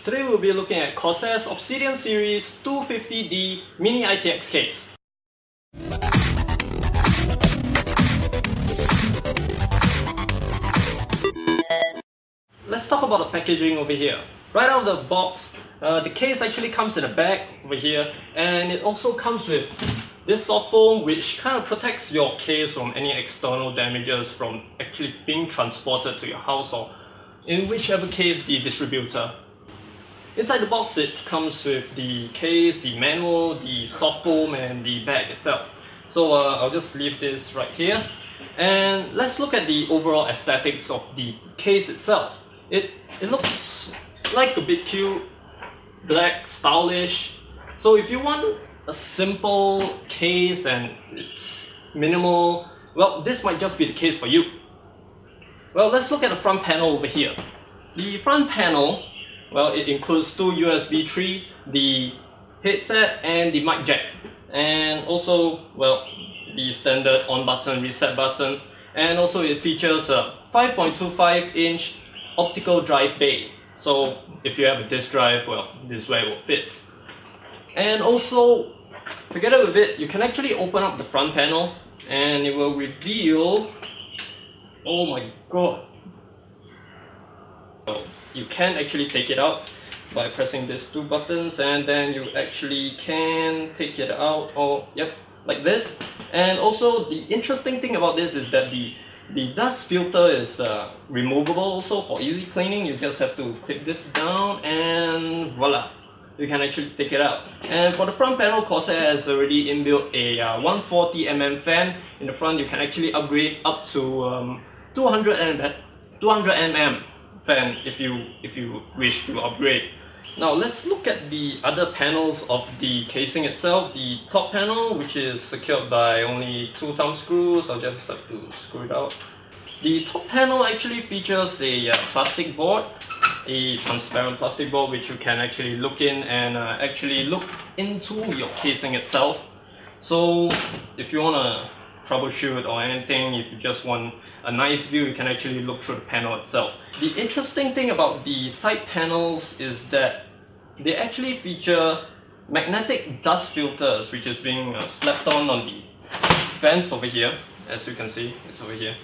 Today we'll be looking at Corsair's Obsidian Series 250D Mini ITX case. Let's talk about the packaging over here. Right out of the box, the case actually comes in a bag over here, and it also comes with this soft foam which kind of protects your case from any external damages from actually being transported to your house or in whichever case the distributor. Inside the box it comes with the case, the manual, the soft foam and the bag itself. So I'll just leave this right here and let's look at the overall aesthetics of the case itself. It looks like a bit cute, black, stylish. So if you want a simple case and it's minimal, well, this might just be the case for you. Well, let's look at the front panel over here. The front panel, well, it includes two USB 3, the headset and the mic jack, and also, well, the standard on button, reset button, and also it features a 5.25-inch optical drive bay. So if you have a disk drive, well, this is where it will fit. And also, together with it, you can actually open up the front panel and it will reveal, oh my god, so you can actually take it out by pressing these two buttons, and then you actually can take it out, or yep, like this. And also the interesting thing about this is that the dust filter is removable also for easy cleaning. You just have to clip this down and voila, you can actually take it out. And for the front panel, Corsair has already inbuilt a 140mm fan. In the front you can actually upgrade up to 200mm fan if you wish to upgrade. Now let's look at the other panels of the casing itself. The top panel, which is secured by only 2 thumb screws. I'll just have to screw it out. The top panel actually features a plastic board, a transparent plastic board which you can actually look in and actually look into your casing itself. So if you want to troubleshoot or anything, if you just want a nice view, you can actually look through the panel itself. The interesting thing about the side panels is that they actually feature magnetic dust filters which is being slapped on the fans over here. As you can see, it's over here,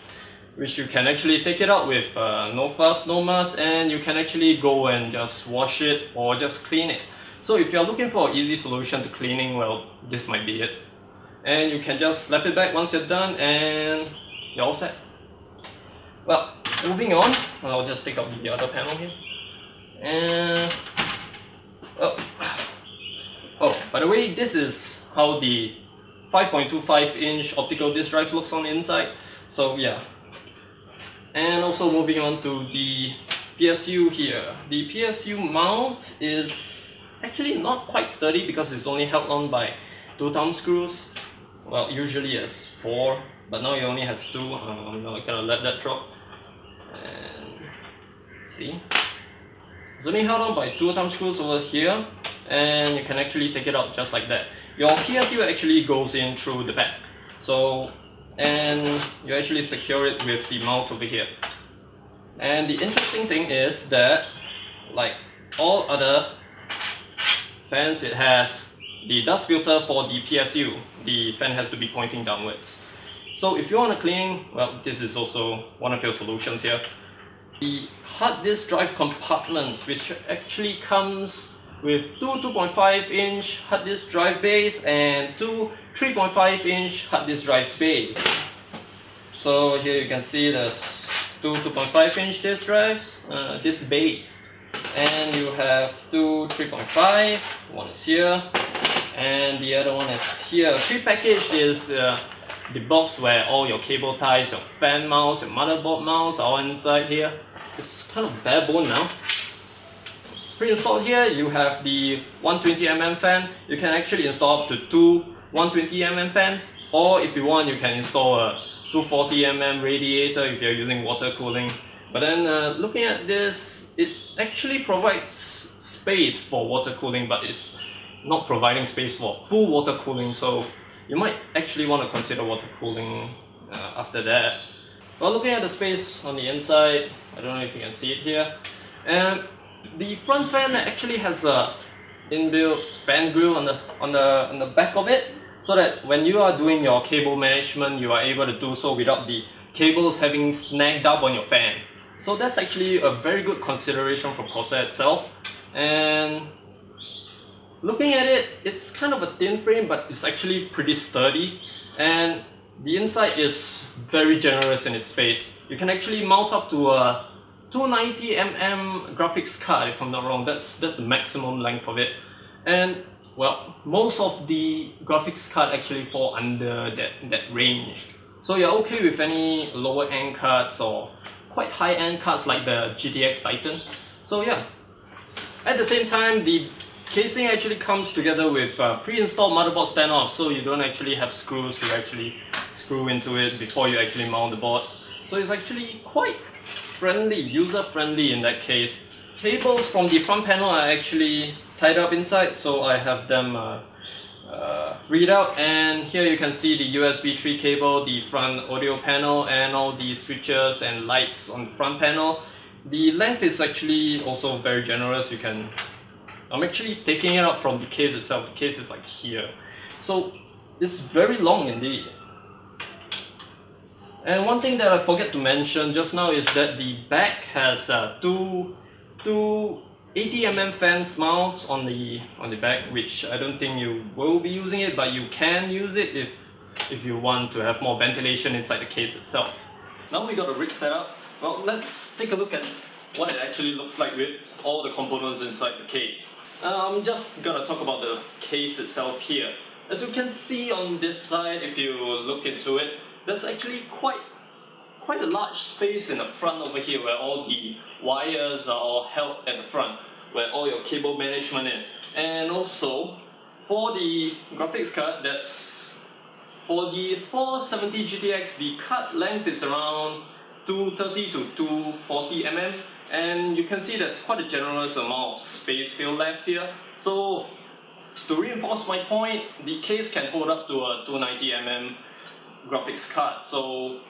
which you can actually take it out with no fuss, no muss, and you can actually go and just wash it or just clean it. So if you're looking for an easy solution to cleaning, well, this might be it. And you can just slap it back once you're done and you're all set. Well, moving on, I'll just take out the other panel here. And oh, by the way, this is how the 5.25-inch optical disk drive looks on the inside. So yeah. And also moving on to the PSU here. The PSU mount is actually not quite sturdy because it's only held on by 2 thumb screws. Well, usually it's 4, but now it only has 2. I'm gonna let that drop. And see, it's only held on by 2 thumb screws over here, and you can actually take it out just like that. Your PSU actually goes in through the back. So, and you actually secure it with the mount over here. And the interesting thing is that, like all other fans, it has the dust filter for the PSU. The fan has to be pointing downwards. So if you want to clean, well, this is also one of your solutions here. The hard disk drive compartments, which actually comes with 2 2.5-inch hard disk drive bays and 2 3.5-inch hard disk drive bays. So here you can see there's 2 2.5-inch disk drives, disk bays, and you have 2 3.5. One is here, and the other one is here. Pre-packaged is the box where all your cable ties, your fan mounts, your motherboard mounts are all inside here. It's kind of bare bone now. Pre-installed here, you have the 120mm fan. You can actually install up to 2 120mm fans, or if you want, you can install a 240mm radiator if you're using water cooling. But then looking at this, it actually provides space for water cooling, but it's not providing space for full water cooling, so you might actually want to consider water cooling after that. Well, looking at the space on the inside, I don't know if you can see it here, and The front fan actually has a inbuilt fan grill on the back of it, so that when you are doing your cable management, you are able to do so without the cables having snagged up on your fan. So that's actually a very good consideration for Corsair itself. And looking at it, it's kind of a thin frame, but it's actually pretty sturdy, and the inside is very generous in its space. You can actually mount up to a 290mm graphics card, if I'm not wrong. That's the maximum length of it. And well, most of the graphics card actually fall under that range. So you're okay with any lower end cards or quite high end cards like the GTX Titan. So yeah. At the same time, the casing actually comes together with pre-installed motherboard standoff, so you don't actually have screws to actually screw into it before you actually mount the board. So it's actually quite friendly, user-friendly in that case. Cables from the front panel are actually tied up inside, so I have them freed out, and here you can see the USB 3 cable, the front audio panel, and all the switches and lights on the front panel. The length is actually also very generous. I'm actually taking it out from the case itself. The case is like here. So it's very long indeed. And one thing that I forgot to mention just now is that the back has two 80mm fans mounts on the back, which I don't think you will be using it, but you can use it if you want to have more ventilation inside the case itself. Now we got the rig set up. Well, let's take a look at what it actually looks like with all the components inside the case. I'm just gonna talk about the case itself here. As you can see on this side, if you look into it, there's actually quite a large space in the front over here where all the wires are all held at the front, where all your cable management is. And also, for the graphics card, for the 470 GTX, the card length is around 230 to 240 mm, and you can see there's quite a generous amount of space still left here. So to reinforce my point, the case can hold up to a 290 mm graphics card, so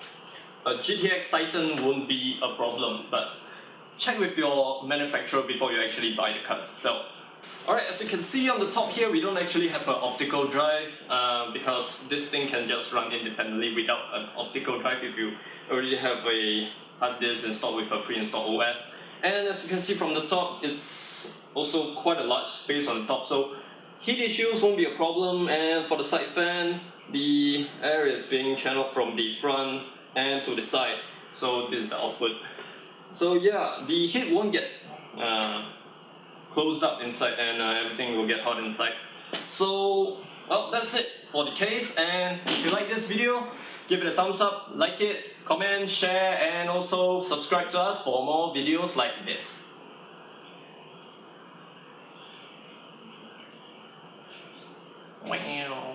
a GTX Titan won't be a problem, but check with your manufacturer before you actually buy the card itself. Alright, as you can see on the top here, we don't actually have an optical drive because this thing can just run independently without an optical drive if you already have a hard disk installed with a pre-installed OS. And as you can see from the top, it's also quite a large space on the top, so heat issues won't be a problem. And for the side fan, the air is being channeled from the front and to the side, so this is the output. So yeah, the heat won't get closed up inside, and everything will get hot inside. So well, that's it for the case, and if you like this video, give it a thumbs up, like it, comment, share, and also subscribe to us for more videos like this. Wow.